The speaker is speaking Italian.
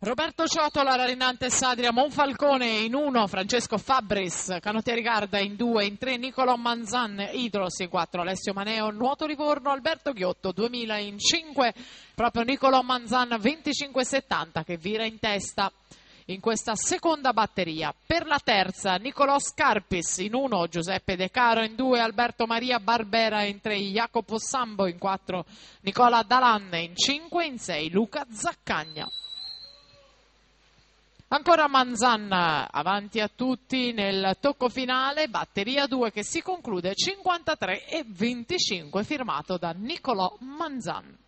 Roberto Ciotola, Rarinante Sadria, Monfalcone in 1, Francesco Fabris, Canottieri Garda in 2, in 3 Nicolò Manzan, Idros in 4, Alessio Maneo, Nuoto Livorno, Alberto Ghiotto 2000 in 5, proprio Nicolò Manzan 25,70 che vira in testa in questa seconda batteria. Per la terza Nicolò Scarpis in 1, Giuseppe De Caro in 2, Alberto Maria Barbera in 3, Jacopo Sambo in 4, Nicola Dalanne in 5, in 6 Luca Zaccagna. Ancora Manzan avanti a tutti nel tocco finale, batteria 2 che si conclude 53,25, firmato da Nicolò Manzan.